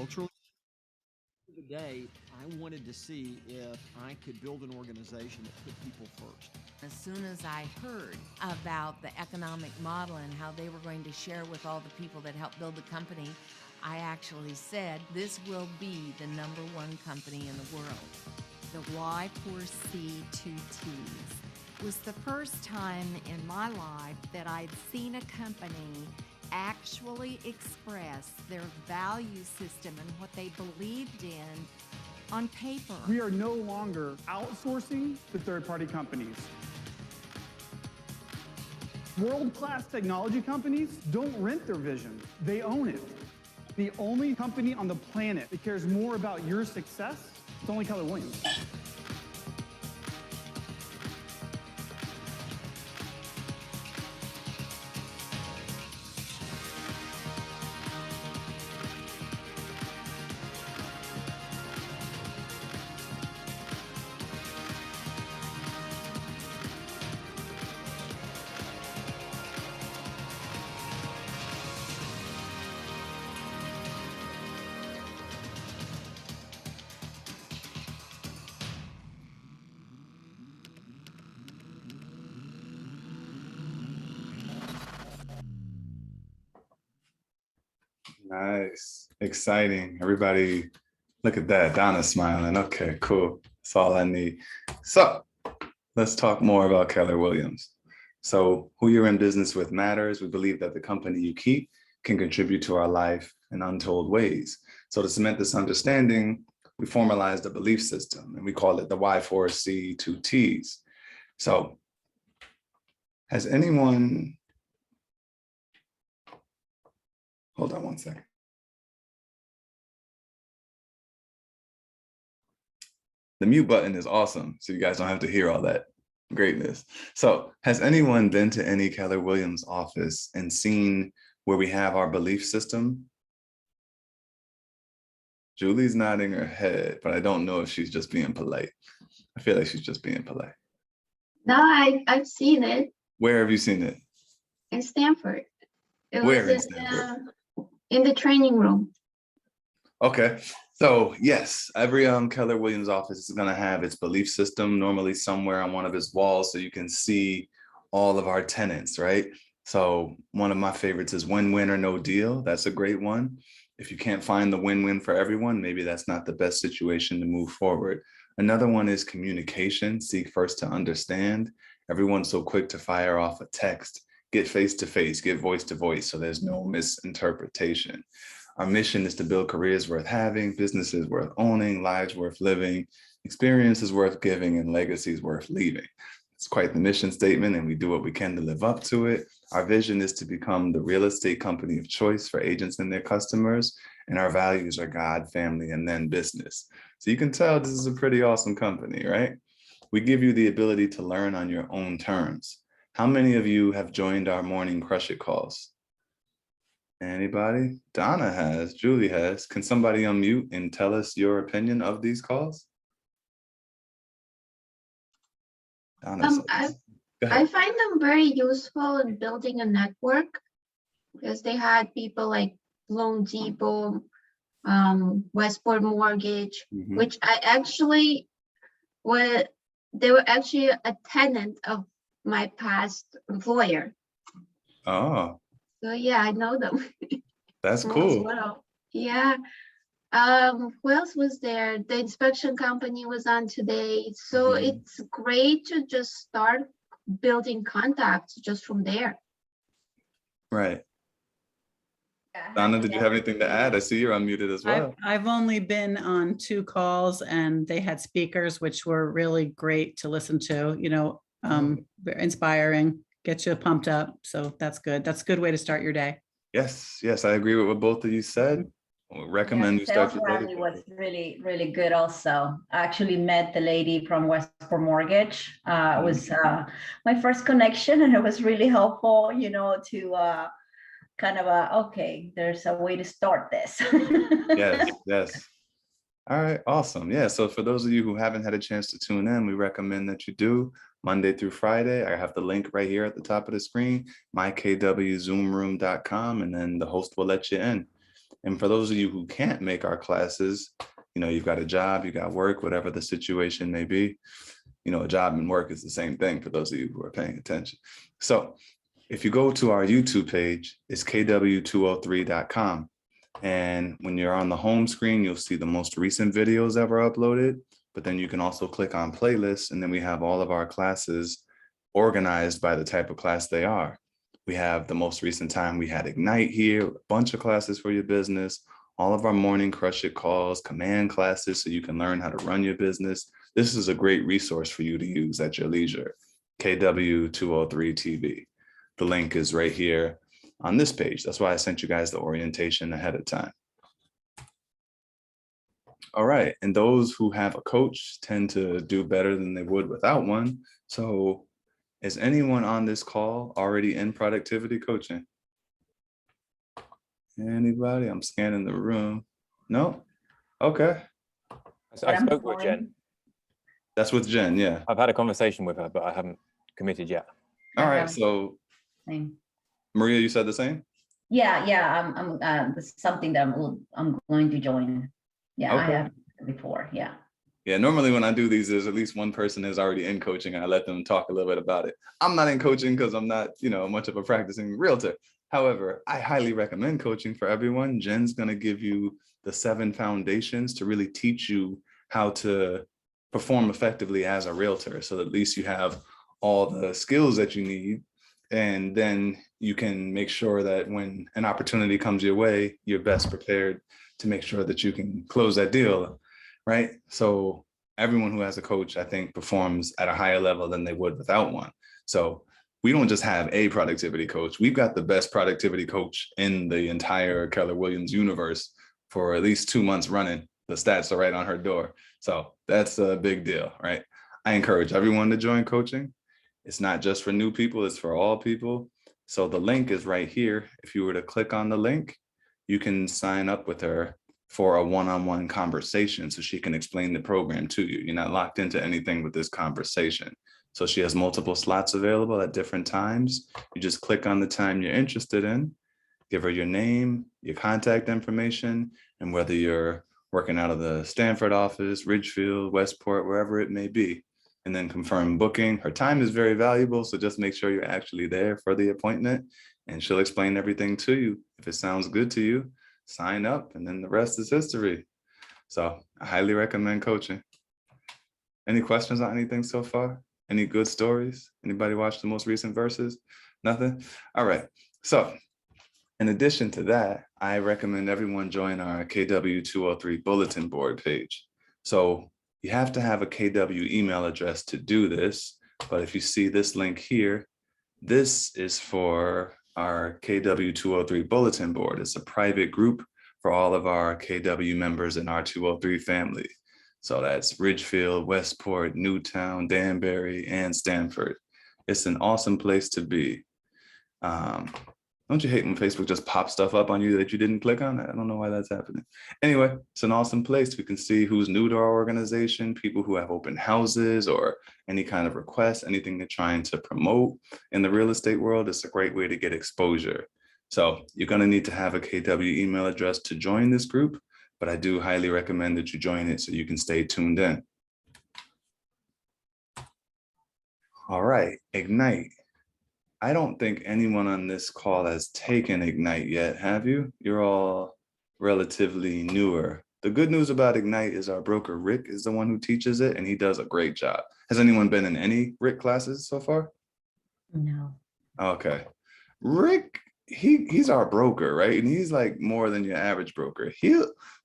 culturally. The day, I wanted to see if I could build an organization that put people first. As soon as I heard about the economic model and how they were going to share with all the people that helped build the company, I actually said, this will be the #1 company in the world. The Y4C2Ts was the first time in my life that I'd seen a company actually express their value system and what they believed in on paper. We are no longer outsourcing to third-party companies. World-class technology companies don't rent their vision, they own it. The only company on the planet that cares more about your success is only Keller Williams. Nice. Exciting. Everybody, look at that. Donna's smiling. Okay, cool. That's all I need. So let's talk more about Keller Williams. So who you're in business with matters. We believe that the company you keep can contribute to our life in untold ways. So to cement this understanding, we formalized a belief system and we call it the Y4C2Ts. So has anyone, hold on one second. The mute button is awesome, so you guys don't have to hear all that greatness. So has anyone been to any Keller Williams office and seen where we have our belief system? Julie's nodding her head, but I don't know if she's just being polite. I feel like she's just being polite. No, I've seen it. Where have you seen it? In Stanford. It Where in was Stanford? in the training room. Okay, so yes, every Keller Williams office is going to have its belief system normally somewhere on one of its walls so you can see all of our tenants, right? So one of my favorites is win-win or no deal. That's a great one. If you can't find the win-win for everyone, maybe that's not the best situation to move forward. Another one is communication. Seek first to understand. Everyone's so quick to fire off a text. Get face-to-face, get voice-to-voice, so there's no misinterpretation. Our mission is to build careers worth having, businesses worth owning, lives worth living, experiences worth giving, and legacies worth leaving. It's quite the mission statement, and we do what we can to live up to it. Our vision is to become the real estate company of choice for agents and their customers, and our values are God, family, and then business. So you can tell this is a pretty awesome company, right? We give you the ability to learn on your own terms. How many of you have joined our morning Crush It calls? Anybody? Donna has, Julie has. Can somebody unmute and tell us your opinion of these calls? Donna says. I find them very useful in building a network because they had people like Loan Depot, Westport Mortgage, which I actually they were actually a tenant of my past employer. Oh. So yeah, I know them. That's cool. Well. Yeah. Who else was there? The inspection company was on today. So it's great to just start building contacts just from there. Right. Donna, did you have anything to add? I see you're unmuted as well. I've only been on 2 calls and they had speakers, which were really great to listen to, you know, inspiring, get you pumped up. So that's good. That's a good way to start your day. Yes, I agree with what both of you said. I recommend you start your day. It was really, really good also. I actually met the lady from Westport Mortgage. It was my first connection and it was really helpful, you know, to kind of okay, there's a way to start this. Yes. All right, awesome. Yeah, so for those of you who haven't had a chance to tune in, we recommend that you do Monday through Friday. I have the link right here at the top of the screen, mykwzoomroom.com, and then the host will let you in. And for those of you who can't make our classes, you know, you've got a job, you got work, whatever the situation may be, you know, a job and work is the same thing for those of you who are paying attention. So if you go to our YouTube page, it's kw203.com. And when you're on the home screen, you'll see the most recent videos ever uploaded, but then you can also click on playlists, and then we have all of our classes organized by the type of class they are. We have the most recent time we had Ignite here, a bunch of classes for your business, all of our morning crush it calls, command classes, so you can learn how to run your business. This is a great resource for you to use at your leisure, KW203 TV. The link is right here on this page. That's why I sent you guys the orientation ahead of time. All right, and those who have a coach tend to do better than they would without one. So is anyone on this call already in productivity coaching? Anybody? I'm scanning the room. No? Okay. I spoke with Jen. That's with Jen, yeah. I've had a conversation with her, but I haven't committed yet. All right, so Same. Maria, you said the same? Yeah, this is something that I'm going to join. Yeah, Okay. I have before, yeah. Yeah, normally when I do these, there's at least one person is already in coaching and I let them talk a little bit about it. I'm not in coaching because I'm not, you know, much of a practicing realtor. However, I highly recommend coaching for everyone. Jen's going to give you the 7 foundations to really teach you how to perform effectively as a realtor. So at least you have all the skills that you need. And then you can make sure that when an opportunity comes your way, you're best prepared to make sure that you can close that deal, right? So everyone who has a coach, I think, performs at a higher level than they would without one. So we don't just have a productivity coach. We've got the best productivity coach in the entire Keller Williams universe for at least 2 months running. The stats are right on her door. So that's a big deal, right? I encourage everyone to join coaching. It's not just for new people, it's for all people. So the link is right here. If you were to click on the link, you can sign up with her for a one-on-one conversation so she can explain the program to you. You're not locked into anything with this conversation. So she has multiple slots available at different times. You just click on the time you're interested in, give her your name, your contact information, and whether you're working out of the Stanford office, Ridgefield, Westport, wherever it may be, and then confirm booking. Her time is very valuable, so just make sure you're actually there for the appointment, and she'll explain everything to you. If it sounds good to you, sign up, and then the rest is history. So I highly recommend coaching. Any questions on anything so far? Any good stories? Anybody watch the most recent verses? Nothing? All right. So in addition to that, I recommend everyone join our KW203 bulletin board page. So you have to have a KW email address to do this. But if you see this link here, this is for our KW203 bulletin board. It's a private group for all of our KW members in our 203 family. So that's Ridgefield, Westport, Newtown, Danbury, and Stanford. It's an awesome place to be. Don't you hate when Facebook just pops stuff up on you that you didn't click on? I don't know why that's happening. Anyway, it's an awesome place. We can see who's new to our organization, people who have open houses or any kind of requests, anything they're trying to promote in the real estate world. It's a great way to get exposure. So you're going to need to have a KW email address to join this group, but I do highly recommend that you join it so you can stay tuned in. All right, Ignite. I don't think anyone on this call has taken Ignite yet, have you? You're all relatively newer. The good news about Ignite is our broker, Rick, is the one who teaches it, and he does a great job. Has anyone been in any Rick classes so far? No. Okay. Rick, he's our broker, right? And he's like more than your average broker.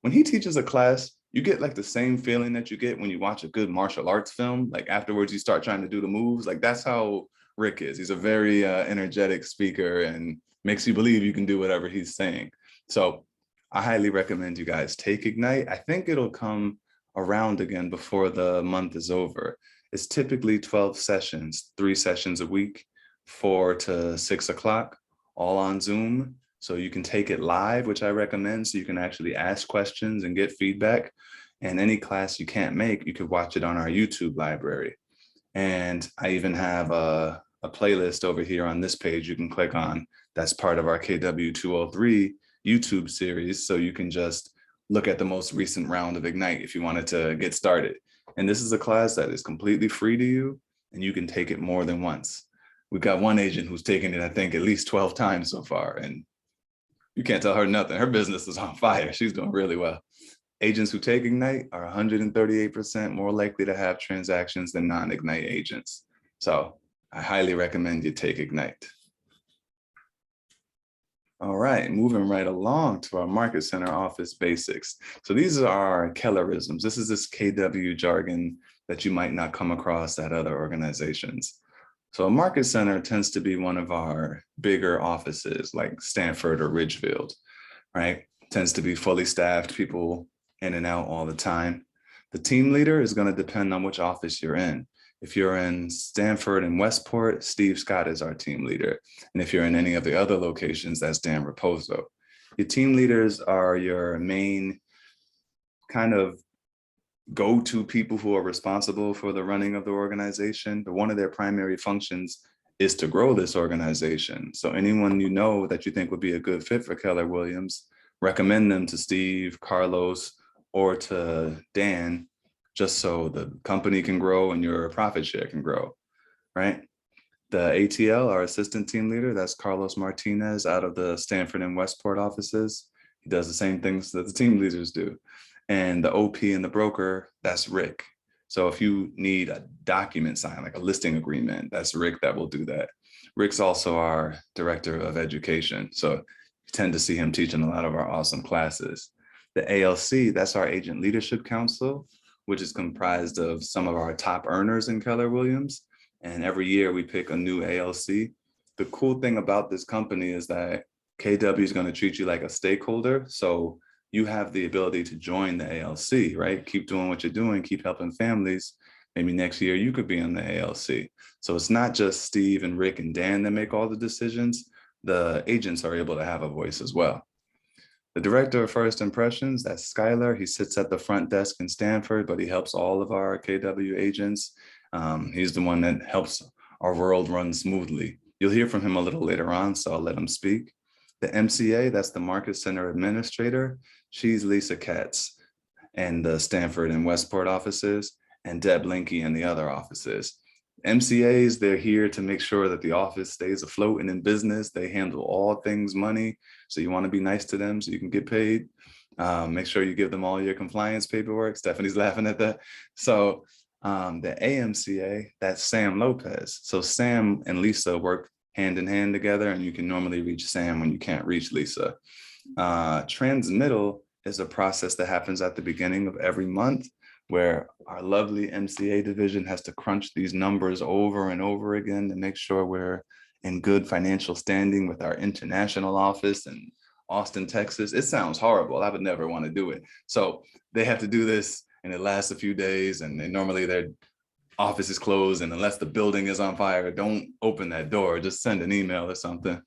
When he teaches a class, you get like the same feeling that you get when you watch a good martial arts film. Like afterwards, you start trying to do the moves. Like that's how Rick is. He's a very energetic speaker and makes you believe you can do whatever he's saying. So I highly recommend you guys take Ignite. I think it'll come around again before the month is over. It's typically 12 sessions, 3 sessions a week, 4 to 6 o'clock, all on Zoom. So you can take it live, which I recommend, so you can actually ask questions and get feedback. And any class you can't make, you could watch it on our YouTube library. And I even have a playlist over here on this page you can click on. That's part of our KW203. YouTube series, so you can just look at the most recent round of Ignite if you wanted to get started. And this is a class that is completely free to you, and you can take it more than once. We've got one agent who's taken it, I think, at least 12 times so far, and you can't tell her nothing. Her business is on fire. She's doing really well. Agents who take Ignite are 138% more likely to have transactions than non-Ignite agents. So I highly recommend you take Ignite. All right, moving right along to our Market Center office basics. So these are our Kellerisms. This is this KW jargon that you might not come across at other organizations. So a Market Center tends to be one of our bigger offices like Stanford or Ridgefield, right? Tends to be fully staffed, people in and out all the time. The team leader is going to depend on which office you're in. If you're in Stanford and Westport, Steve Scott is our team leader. And if you're in any of the other locations, that's Dan Raposo. Your team leaders are your main kind of go-to people who are responsible for the running of the organization, but one of their primary functions is to grow this organization. So anyone you know that you think would be a good fit for Keller Williams, recommend them to Steve, Carlos, or to Dan, just so the company can grow and your profit share can grow, right? The ATL, our assistant team leader, that's Carlos Martinez out of the Stanford and Westport offices. He does the same things that the team leaders do. And the OP and the broker, that's Rick. So if you need a document signed, like a listing agreement, that's Rick that will do that. Rick's also our director of education. So you tend to see him teaching a lot of our awesome classes. The ALC, that's our Agent Leadership Council, which is comprised of some of our top earners in Keller Williams. And every year we pick a new ALC. The cool thing about this company is that KW is going to treat you like a stakeholder. So you have the ability to join the ALC, right? Keep doing what you're doing, keep helping families. Maybe next year you could be on the ALC. So it's not just Steve and Rick and Dan that make all the decisions. The agents are able to have a voice as well. The director of first impressions, that's Skylar. He sits at the front desk in Stanford, but he helps all of our KW agents. He's the one that helps our world run smoothly. You'll hear from him a little later on, so I'll let him speak. The MCA, that's the Market Center Administrator. She's Lisa Katz in the Stanford and Westport offices, and Deb Linke in the other offices. MCAs, they're here to make sure that the office stays afloat and in business. They handle all things money. So you want to be nice to them so you can get paid. Make sure you give them all your compliance paperwork. Stephanie's laughing at that. So the AMCA, that's Sam Lopez. So Sam and Lisa work hand in hand together, and you can normally reach Sam when you can't reach Lisa. Transmittal is a process that happens at the beginning of every month, where our lovely MCA division has to crunch these numbers over and over again to make sure we're in good financial standing with our international office in Austin, Texas. It sounds horrible. I would never want to do it. So they have to do this, and it lasts a few days, and normally their office is closed, and unless the building is on fire, don't open that door. Just send an email or something.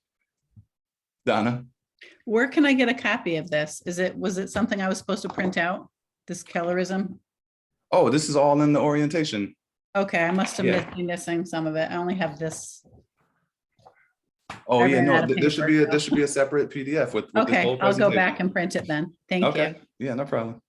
Donna? Where can I get a copy of this? Was it something I was supposed to print out, this Kellerism? Oh, this is all in the orientation. Okay, I must have been missing some of it. I only have this. Oh yeah, no, there should be a separate PDF with this Okay, whole I'll go presentation. back and print it then. Thank you. Yeah, no problem.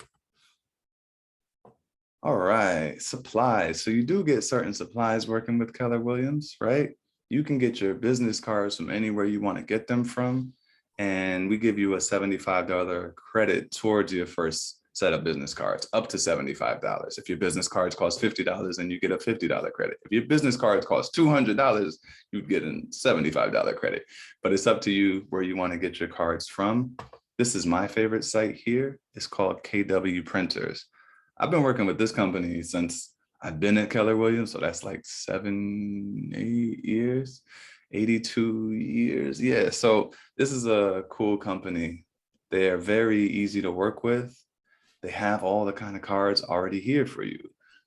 All right, supplies. So you do get certain supplies working with Keller Williams, right? You can get your business cards from anywhere you want to get them from. And we give you a $75 credit towards your first set of business cards, up to $75. If your business cards cost $50, then you get a $50 credit. If your business cards cost $200, you get a $75 credit. But it's up to you where you want to get your cards from. This is my favorite site here. It's called KW Printers. I've been working with this company since I've been at Keller Williams, so that's like 7, 8 years, 82 years. Yeah, so this is a cool company. They're very easy to work with. They have all the kind of cards already here for you.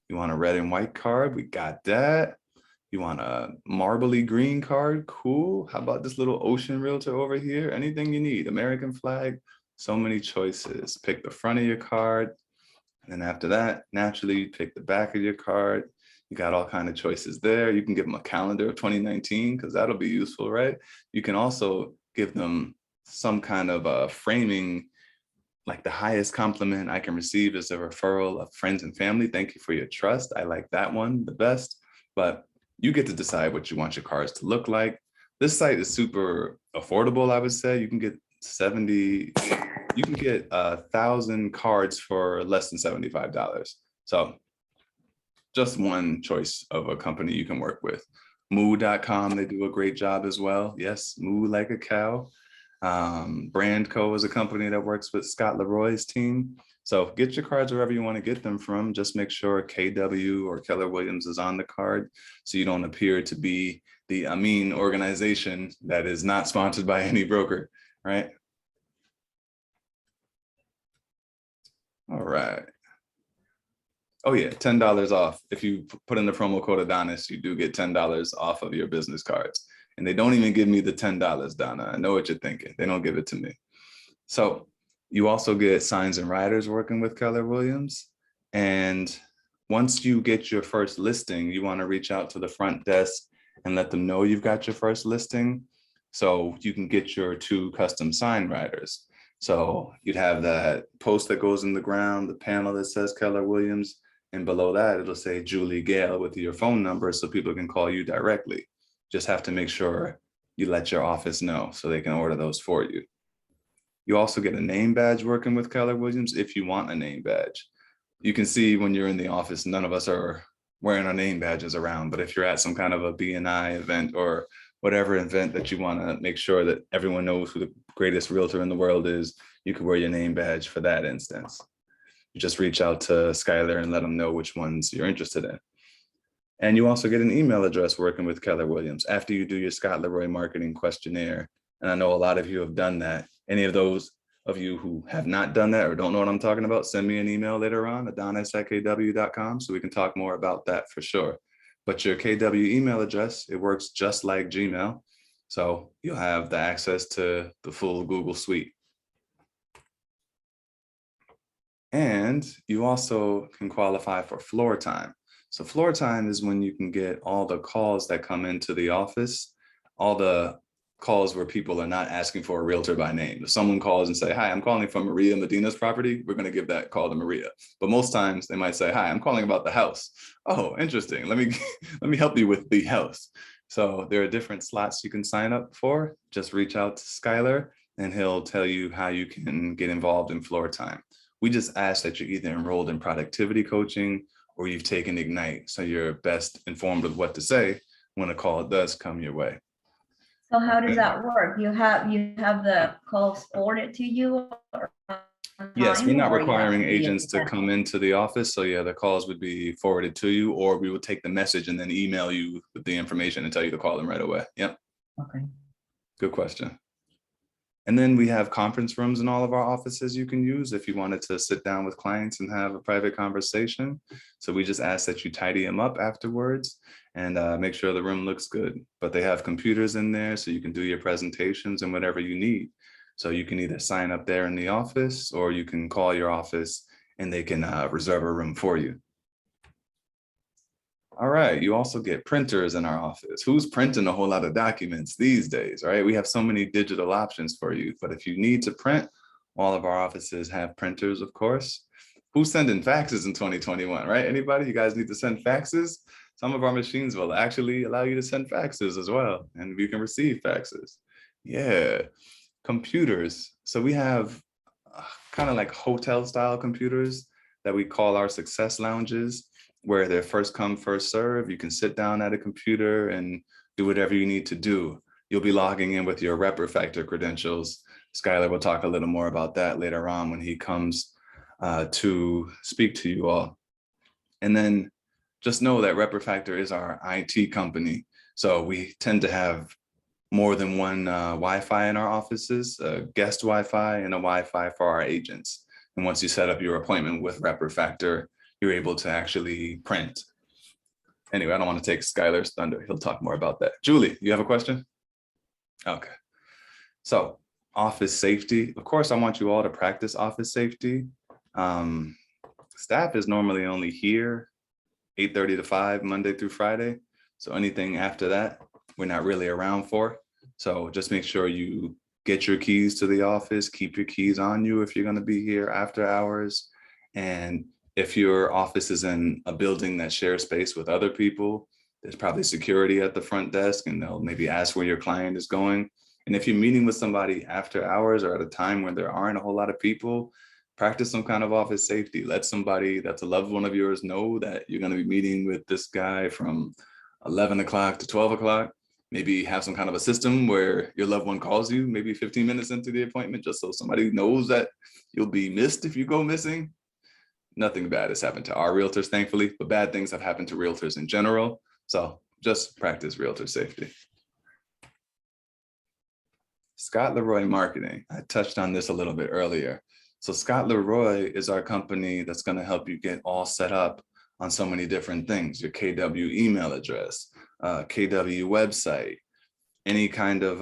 You want a red and white card? We got that. You want a marbly green card? Cool. How about this little ocean realtor over here? Anything you need. American flag, so many choices. Pick the front of your card. And then after that, naturally, you pick the back of your card. You got all kinds of choices there. You can give them a calendar of 2019 because that'll be useful, right? You can also give them some kind of framing, like the highest compliment I can receive is a referral of friends and family. Thank you for your trust. I like that one the best, but you get to decide what you want your cards to look like. This site is super affordable, I would say. You can get 1,000 cards for less than $75. So just one choice of a company you can work with. Moo.com, they do a great job as well. Yes, moo like a cow. Brandco is a company that works with Scott Leroy's team. So get your cards wherever you want to get them from. Just make sure KW or Keller Williams is on the card so you don't appear to be the Amin organization that is not sponsored by any broker, right? All right. Oh yeah, $10 off. If you put in the promo code Adonis, you do get $10 off of your business cards. And they don't even give me the $10, Donna. I know what you're thinking. They don't give it to me. So you also get signs and riders working with Keller Williams. And once you get your first listing, you want to reach out to the front desk and let them know you've got your first listing so you can get your 2 custom sign riders. So you'd have that post that goes in the ground, the panel that says Keller Williams, and below that, it'll say Julie Gale with your phone number so people can call you directly. Just have to make sure you let your office know so they can order those for you. You also get a name badge working with Keller Williams if you want a name badge. You can see when you're in the office, none of us are wearing our name badges around, but if you're at some kind of a BNI event or whatever event that you want to make sure that everyone knows who the greatest realtor in the world is, you can wear your name badge for that instance. You just reach out to Skylar and let them know which ones you're interested in. And you also get an email address working with Keller Williams after you do your Scott Leroy marketing questionnaire. And I know a lot of you have done that. Any of those of you who have not done that or don't know what I'm talking about, send me an email later on, adonis@kw.com, so we can talk more about that for sure. But your KW email address, it works just like Gmail. So you'll have the access to the full Google suite. And you also can qualify for floor time. So floor time is when you can get all the calls that come into the office, all the calls where people are not asking for a realtor by name. If someone calls and say, hi, I'm calling from Maria Medina's property, we're going to give that call to Maria. But most times they might say, hi, I'm calling about the house. Oh, interesting. Let me help you with the house. So there are different slots you can sign up for. Just reach out to Skylar and he'll tell you how you can get involved in floor time. We just ask that you're either enrolled in productivity coaching or you've taken Ignite, so you're best informed of what to say when a call does come your way. So how does that work? You have the calls forwarded to you? Yes, we're not requiring agents to come into the office. So yeah, the calls would be forwarded to you, or we would take the message and then email you with the information and tell you to call them right away. Yep. Okay. Good question. And then we have conference rooms in all of our offices you can use if you wanted to sit down with clients and have a private conversation. So we just ask that you tidy them up afterwards and make sure the room looks good. But they have computers in there so you can do your presentations and whatever you need. So you can either sign up there in the office or you can call your office and they can reserve a room for you. All right, you also get printers in our office. Who's printing a whole lot of documents these days, right? We have so many digital options for you, but if you need to print, all of our offices have printers, of course. Who's sending faxes in 2021, right? Anybody? You guys need to send faxes? Some of our machines will actually allow you to send faxes as well, and you can receive faxes. Yeah, computers. So we have kind of like hotel style computers that we call our success lounges, where they're first come, first serve. You can sit down at a computer and do whatever you need to do. You'll be logging in with your RepRefactor credentials. Skylar will talk a little more about that later on when he comes to speak to you all. And then just know that RepRefactor is our IT company. So we tend to have more than one Wi-Fi in our offices, a guest Wi-Fi and a Wi-Fi for our agents. And once you set up your appointment with RepRefactor, you're able to actually print. Anyway, I don't want to take Skylar's thunder. He'll talk more about that. Julie, you have a question? Okay. So office safety. Of course, I want you all to practice office safety. Staff is normally only here 8:30 to 5, Monday through Friday. So anything after that, we're not really around for. So just make sure you get your keys to the office, keep your keys on you if you're going to be here after hours. And if your office is in a building that shares space with other people, there's probably security at the front desk, and they'll maybe ask where your client is going. And if you're meeting with somebody after hours or at a time when there aren't a whole lot of people, practice some kind of office safety. Let somebody that's a loved one of yours know that you're going to be meeting with this guy from 11 o'clock to 12 o'clock. Maybe have some kind of a system where your loved one calls you maybe 15 minutes into the appointment, just so somebody knows that you'll be missed if you go missing. Nothing bad has happened to our realtors, thankfully, but bad things have happened to realtors in general. So just practice realtor safety. Scott Leroy Marketing. I touched on this a little bit earlier. So Scott Leroy is our company that's going to help you get all set up on so many different things. Your KW email address, KW website, any kind of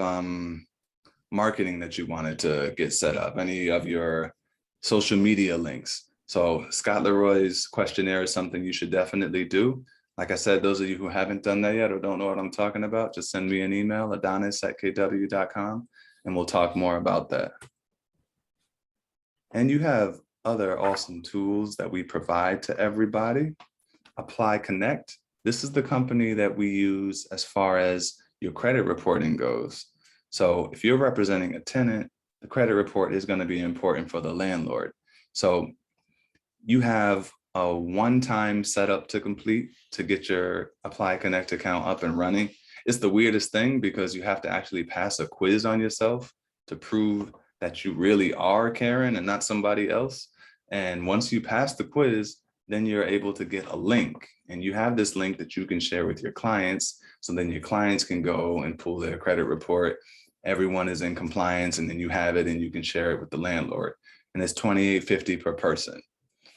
marketing that you wanted to get set up, any of your social media links. So Scott Leroy's questionnaire is something you should definitely do. Like I said, those of you who haven't done that yet or don't know what I'm talking about, just send me an email, adonis@kw.com, and we'll talk more about that. And you have other awesome tools that we provide to everybody. Apply Connect. This is the company that we use as far as your credit reporting goes. So if you're representing a tenant, the credit report is going to be important for the landlord. So you have a one-time setup to complete to get your Apply Connect account up and running. It's the weirdest thing because you have to actually pass a quiz on yourself to prove that you really are Karen and not somebody else. And once you pass the quiz, then you're able to get a link, and you have this link that you can share with your clients. So then your clients can go and pull their credit report. Everyone is in compliance, and then you have it and you can share it with the landlord. And it's $28.50 per person.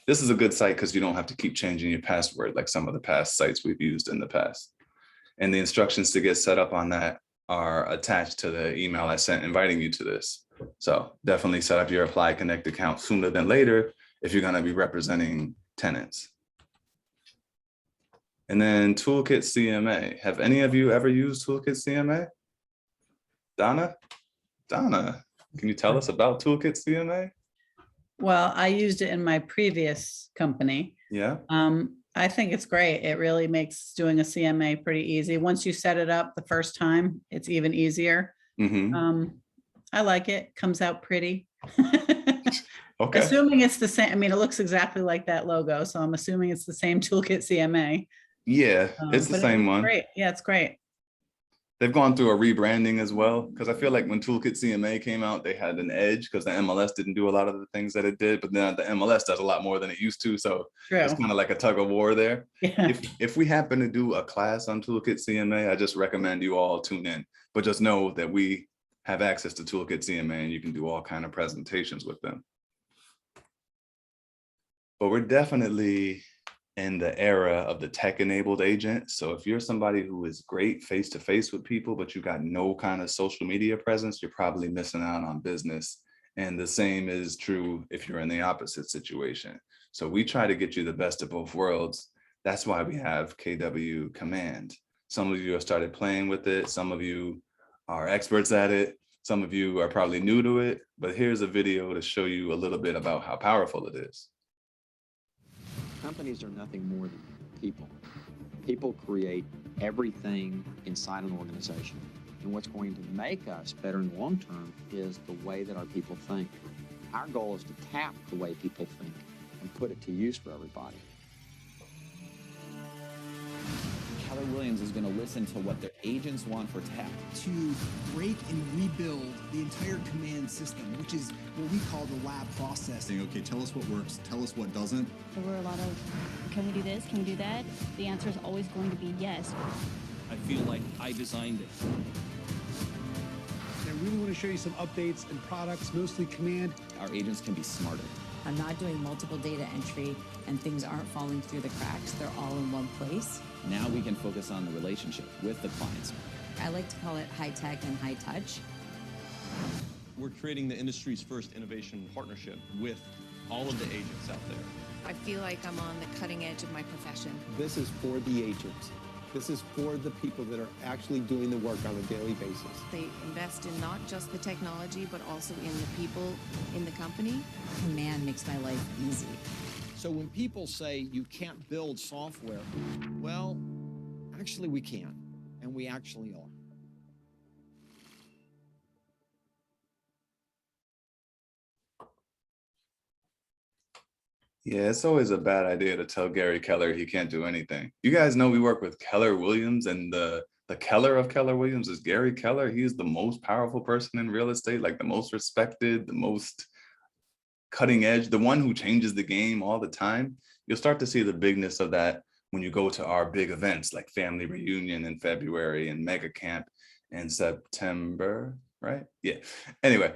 This is a good site because you don't have to keep changing your password like some of the past sites we've used in the past. And the instructions to get set up on that are attached to the email I sent inviting you to this. So definitely set up your Apply Connect account sooner than later if you're going to be representing tenants. And then Toolkit CMA. Have any of you ever used Toolkit CMA? Donna, can you tell us about Toolkit CMA? Well, I used it in my previous company. Yeah. I think it's great. It really makes doing a CMA pretty easy. Once you set it up the first time, it's even easier. Mm-hmm. I like it. Comes out pretty. Okay. Assuming it's the same. I mean, it looks exactly like that logo, so I'm assuming it's the same Toolkit CMA. Yeah, it's the same one. Great. Yeah, it's great. They've gone through a rebranding as well, because I feel like when Toolkit CMA came out, they had an edge because the MLS didn't do a lot of the things that it did, but now the MLS does a lot more than it used to. So it's kind of like a tug of war there. Yeah. If we happen to do a class on Toolkit CMA, I just recommend you all tune in, but just know that we have access to Toolkit CMA and you can do all kind of presentations with them. But we're definitely in the era of the tech-enabled agent. So if you're somebody who is great face-to-face with people, but you got no kind of social media presence, you're probably missing out on business. And the same is true if you're in the opposite situation. So we try to get you the best of both worlds. That's why we have KW Command. Some of you have started playing with it. Some of you are experts at it. Some of you are probably new to it, but here's a video to show you a little bit about how powerful it is. Companies are nothing more than people. People create everything inside an organization. And what's going to make us better in the long term is the way that our people think. Our goal is to tap the way people think and put it to use for everybody. Keller Williams is going to listen to what their agents want for tech. To break and rebuild the entire command system, which is what we call the lab process. Okay, tell us what works, tell us what doesn't. There were a lot of, can we do this, can we do that? The answer is always going to be yes. I feel like I designed it. And I really want to show you some updates and products, mostly command. Our agents can be smarter. I'm not doing multiple data entry and things aren't falling through the cracks. They're all in one place. Now we can focus on the relationship with the clients. I like to call it high tech and high touch. We're creating the industry's first innovation partnership with all of the agents out there. I feel like I'm on the cutting edge of my profession. This is for the agents. This is for the people that are actually doing the work on a daily basis. They invest in not just the technology, but also in the people in the company. Command makes my life easy. So when people say you can't build software, well, actually we can, and we actually are. Yeah, it's always a bad idea to tell Gary Keller he can't do anything. You guys know we work with Keller Williams, and the Keller of Keller Williams is Gary Keller. He's the most powerful person in real estate, like the most respected, the most cutting edge, the one who changes the game all the time. You'll start to see the bigness of that when you go to our big events like Family Reunion in February and Mega Camp in September, right? Yeah. Anyway,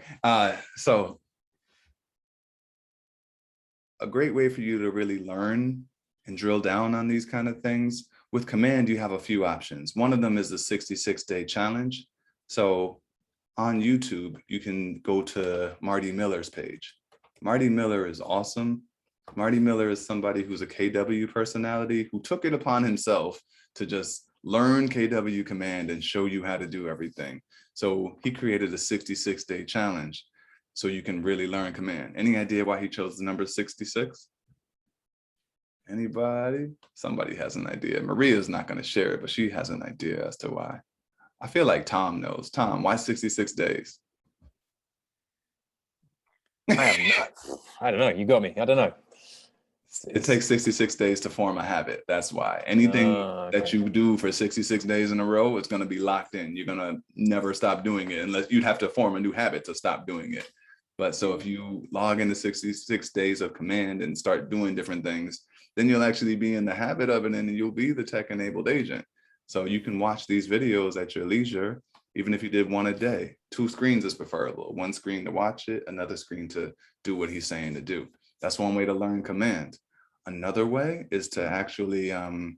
so a great way for you to really learn and drill down on these kind of things. With Command, you have a few options. One of them is the 66-day challenge. So on YouTube, you can go to Marty Miller's page. Marty Miller is awesome. Marty Miller is somebody who's a KW personality who took it upon himself to just learn KW Command and show you how to do everything. So he created a 66-day challenge so you can really learn Command. Any idea why he chose the number 66? Anybody? Somebody has an idea. Maria's not going to share it, but she has an idea as to why. I feel like Tom knows. Tom, why 66 days? I don't know. You got me. I don't know. It takes 66 days to form a habit. That's why. Anything that you do for 66 days in a row, it's going to be locked in. You're going to never stop doing it unless you'd have to form a new habit to stop doing it. But so if you log into 66 days of Command and start doing different things, then you'll actually be in the habit of it and you'll be the tech-enabled agent. So you can watch these videos at your leisure, even if you did one a day. 2 screens is preferable. 1 screen to watch it, another screen to do what he's saying to do. That's one way to learn Command. Another way is to actually sign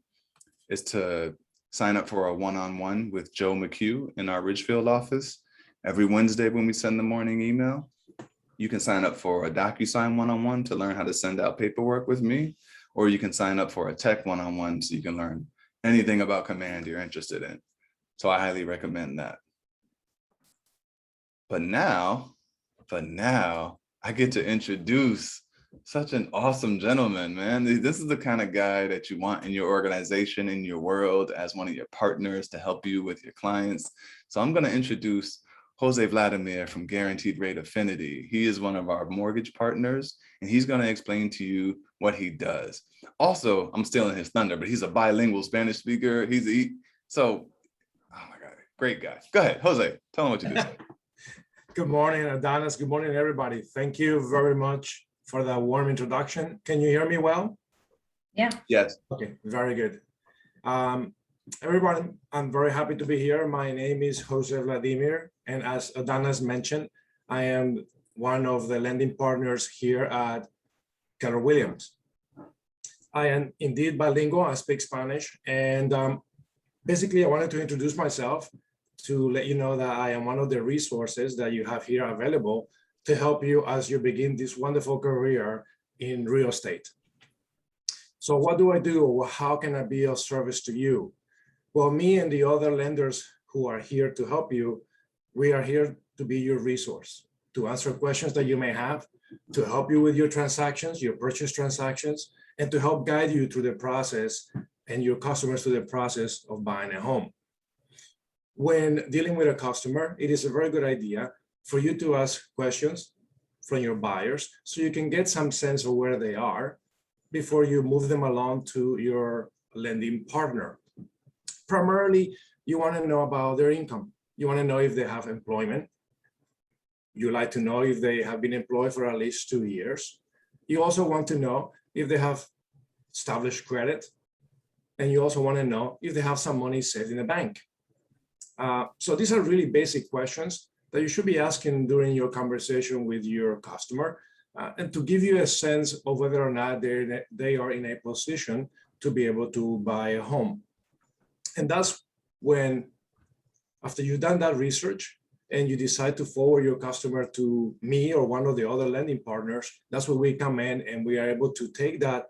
up for a one-on-one with Joe McHugh in our Ridgefield office. Every Wednesday when we send the morning email, you can sign up for a DocuSign one-on-one to learn how to send out paperwork with me, or you can sign up for a tech one-on-one so you can learn anything about Command you're interested in. So I highly recommend that. But now I get to introduce such an awesome gentleman, man. This is the kind of guy that you want in your organization, in your world, as one of your partners to help you with your clients. So I'm going to introduce Jose Vladimir from Guaranteed Rate Affinity. He is one of our mortgage partners, and he's going to explain to you what he does. Also, I'm stealing his thunder, but he's a bilingual Spanish speaker. So, oh my God, great guy. Go ahead, Jose, tell him what you do. Good morning, Adonis. Good morning, everybody. Thank you very much for that warm introduction. Can you hear me well? Yeah. Yes. Okay, very good. Everyone, I'm very happy to be here. My name is Jose Vladimir, and as Adonis mentioned, I am one of the lending partners here at Keller Williams. I am indeed bilingual. I speak Spanish, and basically I wanted to introduce myself to let you know that I am one of the resources that you have here available to help you as you begin this wonderful career in real estate. So what do I do? How can I be of service to you? Well, me and the other lenders who are here to help you, we are here to be your resource, to answer questions that you may have, to help you with your transactions, your purchase transactions, and to help guide you through the process and your customers through the process of buying a home. When dealing with a customer, it is a very good idea for you to ask questions from your buyers so you can get some sense of where they are before you move them along to your lending partner. Primarily, you want to know about their income. You want to know if they have employment. You like to know if they have been employed for at least 2 years. You also want to know if they have established credit. And you also want to know if they have some money saved in the bank. So these are really basic questions that you should be asking during your conversation with your customer and to give you a sense of whether or not they are in a position to be able to buy a home. And that's when, after you've done that research and you decide to forward your customer to me or one of the other lending partners, that's where we come in and we are able to take that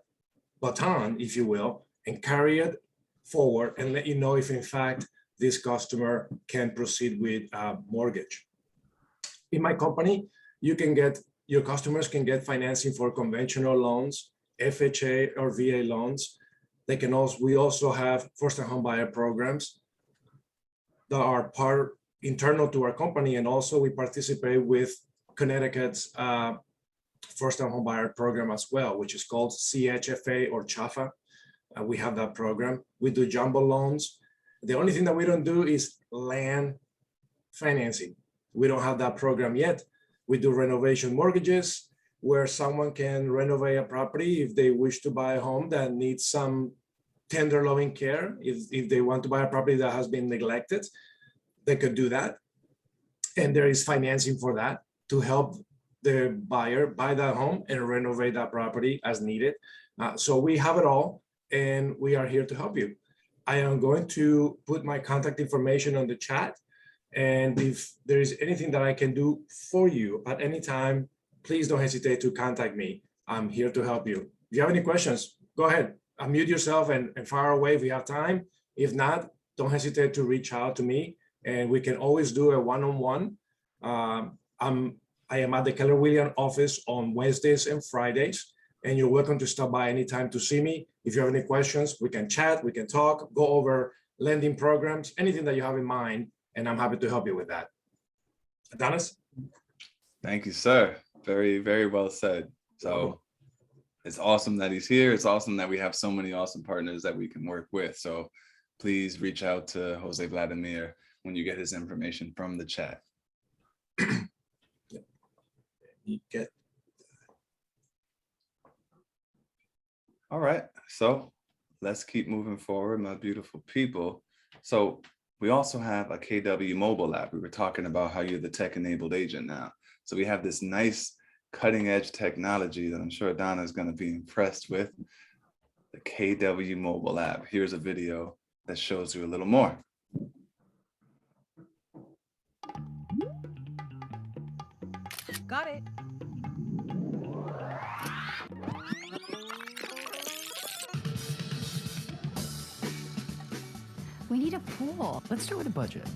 baton, if you will, and carry it forward and let you know if in fact this customer can proceed with a mortgage. In my company, your customers can get financing for conventional loans, FHA or VA loans. We also have first-time home buyer programs that are internal to our company, and also we participate with Connecticut's first-time home buyer program as well, which is called CHFA or CHAFA. We have that program. We do jumbo loans. The only thing that we don't do is land financing. We don't have that program yet. We do renovation mortgages where someone can renovate a property if they wish to buy a home that needs some tender loving care. If they want to buy a property that has been neglected, they could do that. And there is financing for that to help the buyer buy that home and renovate that property as needed. So we have it all, and we are here to help you. I am going to put my contact information on the chat. And if there is anything that I can do for you at any time, please don't hesitate to contact me. I'm here to help you. If you have any questions, go ahead, unmute yourself and fire away if you have time. If not, don't hesitate to reach out to me, and we can always do a one-on-one. I am at the Keller Williams office on Wednesdays and Fridays, and you're welcome to stop by anytime to see me. If you have any questions, we can chat, we can talk, go over lending programs, anything that you have in mind, and I'm happy to help you with that. Adonis? Thank you, sir. Very, very well said. So it's awesome that he's here. It's awesome that we have so many awesome partners that we can work with. So please reach out to Jose Vladimir when you get his information from the chat. All right, so let's keep moving forward, my beautiful people. So we also have a KW mobile app. We were talking about how you're the tech-enabled agent now. So we have this nice cutting-edge technology that I'm sure Donna is going to be impressed with, the KW mobile app. Here's a video that shows you a little more. Got it. We need a pool. Let's start with a budget.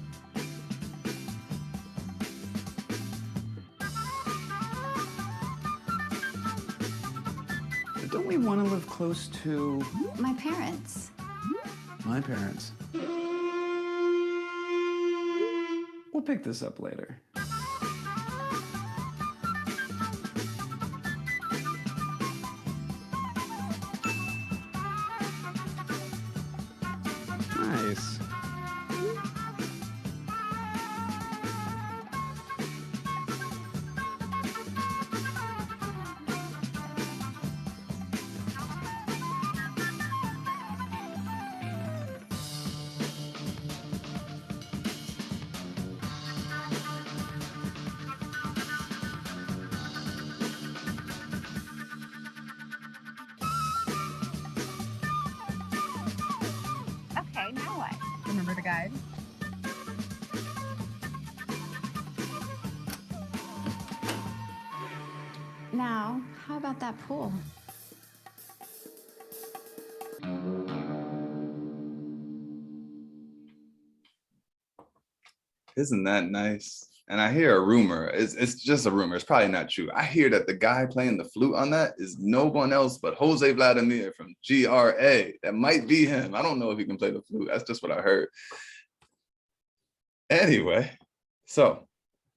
But don't we want to live close to My parents. my parents? We'll pick this up later. Nice. Okay, now what? Remember the guide? Now, how about that pool? Isn't that nice? And I hear a rumor, it's just a rumor, it's probably not true. I hear that the guy playing the flute on that is no one else but Jose Vladimir from GRA. That might be him. I don't know if he can play the flute. That's just what I heard. Anyway, so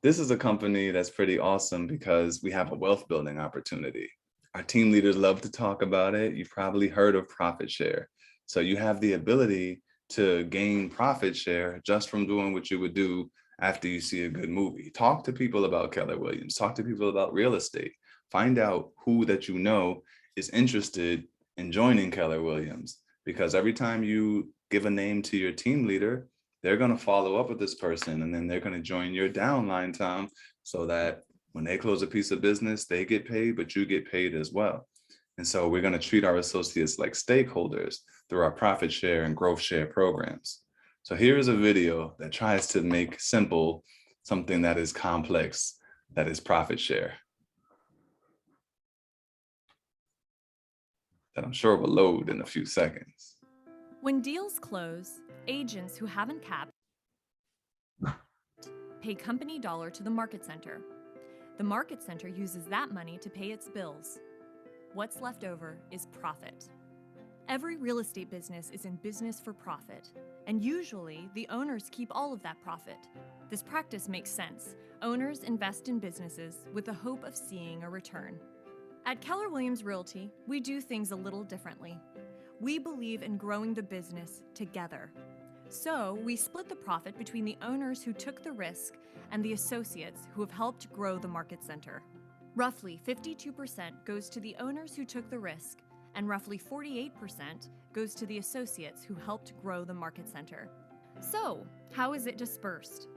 this is a company that's pretty awesome because we have a wealth building opportunity. Our team leaders love to talk about it. You've probably heard of profit share. So you have the ability to gain profit share just from doing what you would do after you see a good movie. Talk to people about Keller Williams. Talk to people about real estate. Find out who that you know is interested in joining Keller Williams, because every time you give a name to your team leader, they're going to follow up with this person, and then they're going to join your downline, Tom, so that when they close a piece of business, they get paid, but you get paid as well. And so we're going to treat our associates like stakeholders through our profit share and growth share programs. So here's a video that tries to make simple something that is complex, that is profit share, that I'm sure will load in a few seconds. When deals close, agents who haven't capped pay company dollar to the market center. The market center uses that money to pay its bills. What's left over is profit. Every real estate business is in business for profit, and usually the owners keep all of that profit. This practice makes sense. Owners invest in businesses with the hope of seeing a return. At Keller Williams Realty, we do things a little differently. We believe in growing the business together. So we split the profit between the owners who took the risk and the associates who have helped grow the market center. Roughly 52% goes to the owners who took the risk, and roughly 48% goes to the associates who helped grow the market center. So, how is it dispersed?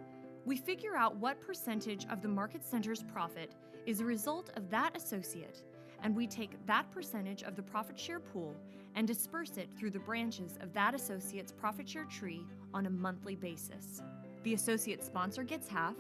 We figure out what percentage of the market center's profit is a result of that associate, and we take that percentage of the profit share pool and disperse it through the branches of that associate's profit share tree on a monthly basis. The associate sponsor gets half,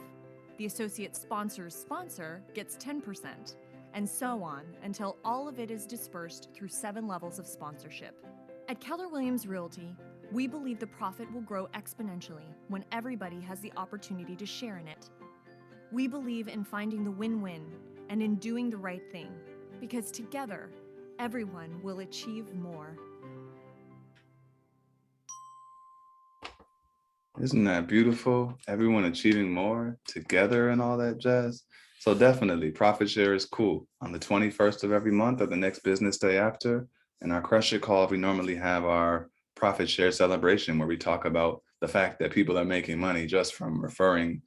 the associate sponsor's sponsor gets 10%, and so on until all of it is dispersed through 7 levels of sponsorship. At Keller Williams Realty, we believe the profit will grow exponentially when everybody has the opportunity to share in it. We believe in finding the win-win and in doing the right thing, because together, everyone will achieve more. Isn't that beautiful? Everyone achieving more together and all that jazz. So definitely, profit share is cool. On the 21st of every month or the next business day after, in our Crush It call, we normally have our profit share celebration where we talk about the fact that people are making money just from referring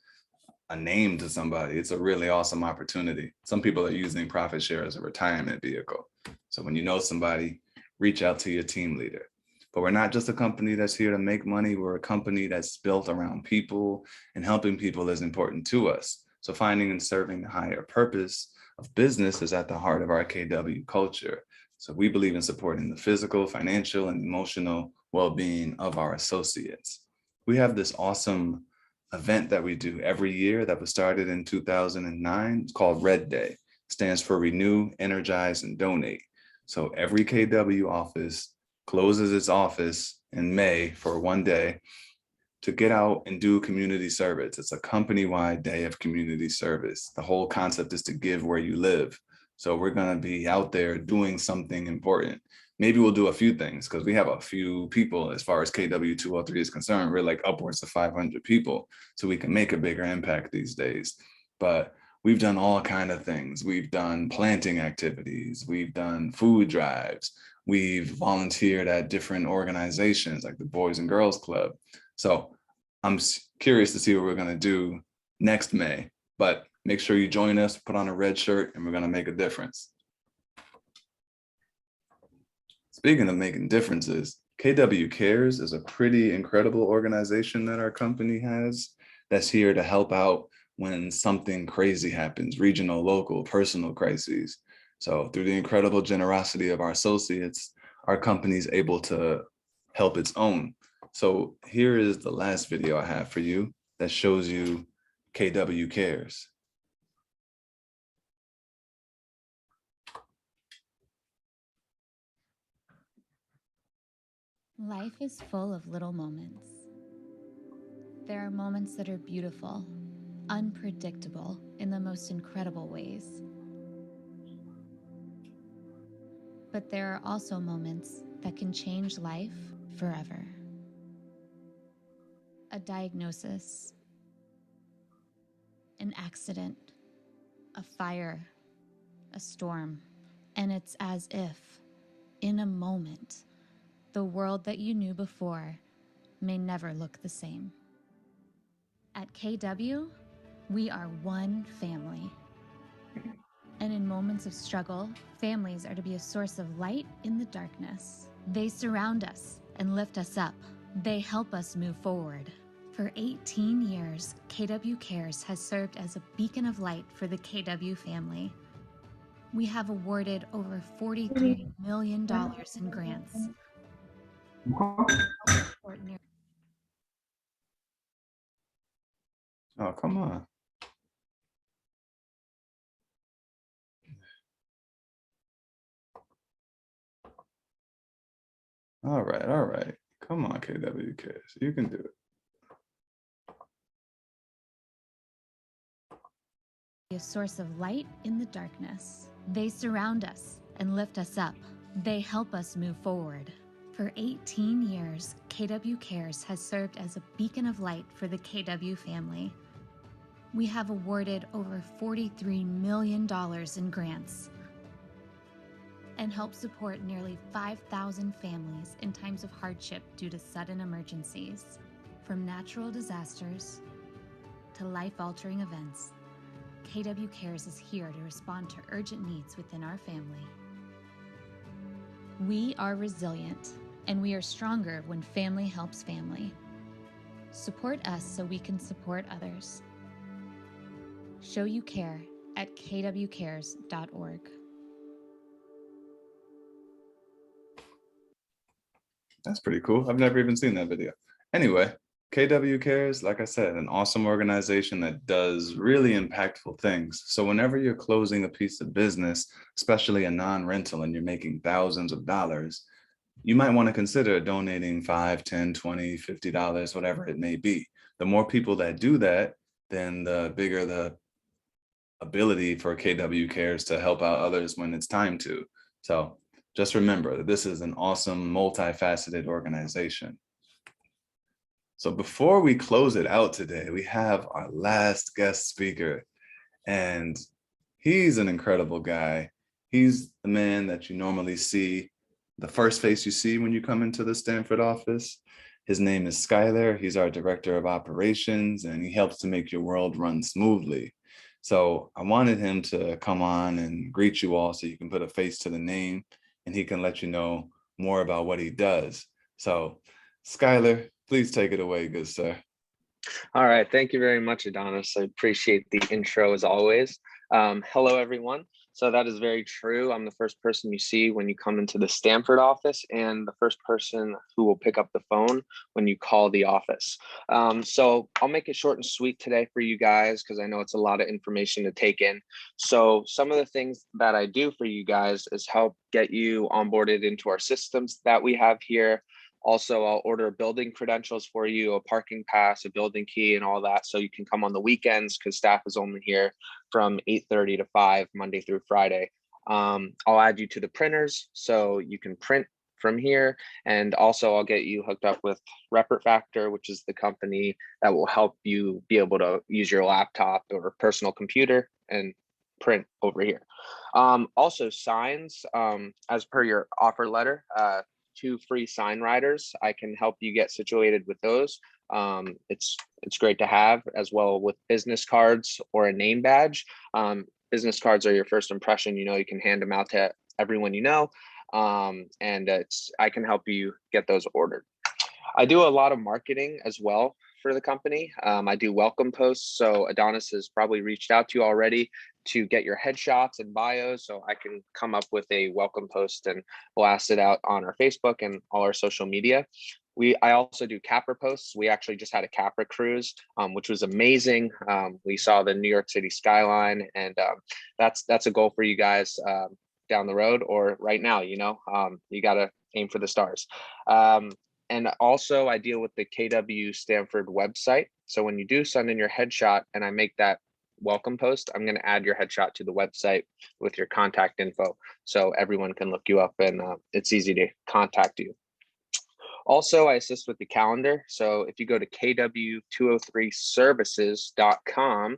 a name to somebody. It's a really awesome opportunity. Some people are using profit share as a retirement vehicle. So when you know somebody, reach out to your team leader. But we're not just a company that's here to make money. We're a company that's built around people, and helping people is important to us. So finding and serving the higher purpose of business is at the heart of our KW culture. So we believe in supporting the physical, financial, and emotional well-being of our associates. We have this awesome event that we do every year that was started in 2009. It's called Red Day. It stands for Renew, Energize, and Donate. So every KW office closes its office in May for one day to get out and do community service. It's a company-wide day of community service. The whole concept is to give where you live. So we're gonna be out there doing something important. Maybe we'll do a few things because we have a few people as far as KW 203 is concerned. We're like upwards of 500 people, so we can make a bigger impact these days. But we've done all kinds of things. We've done planting activities. We've done food drives. We've volunteered at different organizations like the Boys and Girls Club. So I'm curious to see what we're gonna do next May, but make sure you join us, put on a red shirt, and we're gonna make a difference. Speaking of making differences, KW Cares is a pretty incredible organization that our company has that's here to help out when something crazy happens, regional, local, personal crises. So through the incredible generosity of our associates, our company is able to help its own. So here is the last video I have for you that shows you KW Cares. Life is full of little moments. There are moments that are beautiful, unpredictable in the most incredible ways. But there are also moments that can change life forever. A diagnosis, an accident, a fire, a storm, and it's as if, in a moment, the world that you knew before may never look the same. At KW, we are one family. And in moments of struggle, families are to be a source of light in the darkness. They surround us and lift us up. They help us move forward. For 18 years, KW Cares has served as a beacon of light for the KW family. We have awarded over $43 million in grants. Oh, come on. All right. Come Come on, KWKs, you can do it. A source of light in the darkness. They surround us and lift us up. They help us move forward. For 18 years, KW Cares has served as a beacon of light for the KW family. We have awarded over $43 million in grants and helped support nearly 5,000 families in times of hardship due to sudden emergencies. From natural disasters to life-altering events, KW Cares is here to respond to urgent needs within our family. We are resilient, and we are stronger when family helps family. Support us so we can support others. Show you care at kwcares.org. That's pretty cool. I've never even seen that video. Anyway, KW Cares, like I said, an awesome organization that does really impactful things. So whenever you're closing a piece of business, especially a non-rental, and you're making thousands of dollars, you might want to consider donating $5, $10, $20, $50, whatever it may be. The more people that do that, then the bigger the ability for KW Cares to help out others when it's time to. So just remember that this is an awesome, multifaceted organization. So before we close it out today, we have our last guest speaker, and he's an incredible guy. He's the man that you normally see, the first face you see when you come into the Stanford office. His name is Skyler. He's our director of operations, and he helps to make your world run smoothly. So I wanted him to come on and greet you all so you can put a face to the name, and he can let you know more about what he does. So Skyler, please take it away, good sir. All right, thank you very much, Adonis. I appreciate the intro as always. Hello, everyone. So that is very true. I'm the first person you see when you come into the Stanford office, and the first person who will pick up the phone when you call the office. So I'll make it short and sweet today for you guys, because I know it's a lot of information to take in. So some of the things that I do for you guys is help get you onboarded into our systems that we have here. Also, I'll order building credentials for you, a parking pass, a building key, and all that, so you can come on the weekends, because staff is only here from 8:30 to 5, Monday through Friday. I'll add you to the printers so you can print from here. And also I'll get you hooked up with Repert Factor, which is the company that will help you be able to use your laptop or personal computer and print over here. Also signs, as per your offer letter, 2 free sign writers. I can help you get situated with those. It's great to have, as well with business cards or a name badge. Business cards are your first impression. You know, you can hand them out to everyone you know, and I can help you get those ordered. I do a lot of marketing as well for the company. I do welcome posts. So Adonis has probably reached out to you already to get your headshots and bios, so I can come up with a welcome post and blast it out on our Facebook and all our social media. I also do Capra posts. We actually just had a Capra cruise, which was amazing. We saw the New York City skyline, and that's a goal for you guys down the road, or right now. You know, you got to aim for the stars. And also I deal with the KW Stanford website. So when you do send in your headshot and I make that welcome post, I'm going to add your headshot to the website with your contact info, so everyone can look you up, and it's easy to contact you. Also, I assist with the calendar. So if you go to kw203services.com,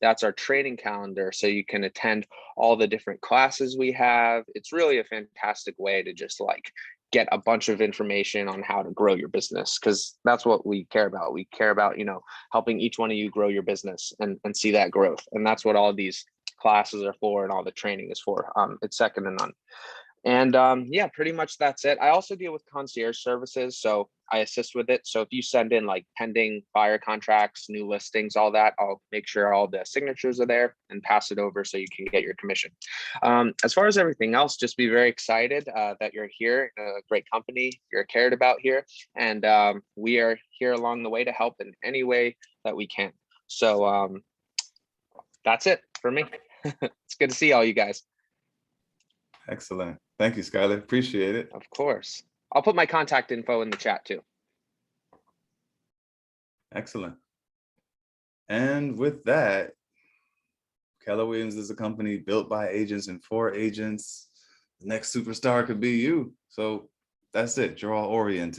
that's our training calendar, so you can attend all the different classes we have. It's really a fantastic way to just like get a bunch of information on how to grow your business, because that's what we care about. We care about, you know, helping each one of you grow your business and see that growth. And that's what all these classes are for, and all the training is for. It's second to none. And yeah, pretty much that's it. I also deal with concierge services, so I assist with it. So if you send in like pending buyer contracts, new listings, all that, I'll make sure all the signatures are there and pass it over so you can get your commission. As far as everything else, just be very excited that you're here, a great company, you're cared about here, and we are here along the way to help in any way that we can. So that's it for me. It's good to see all you guys. Excellent. Thank you, Skyler. Appreciate it. Of course. I'll put my contact info in the chat too. Excellent. And with that, Keller Williams is a company built by agents and for agents. The next superstar could be you. So that's it. You're all oriented.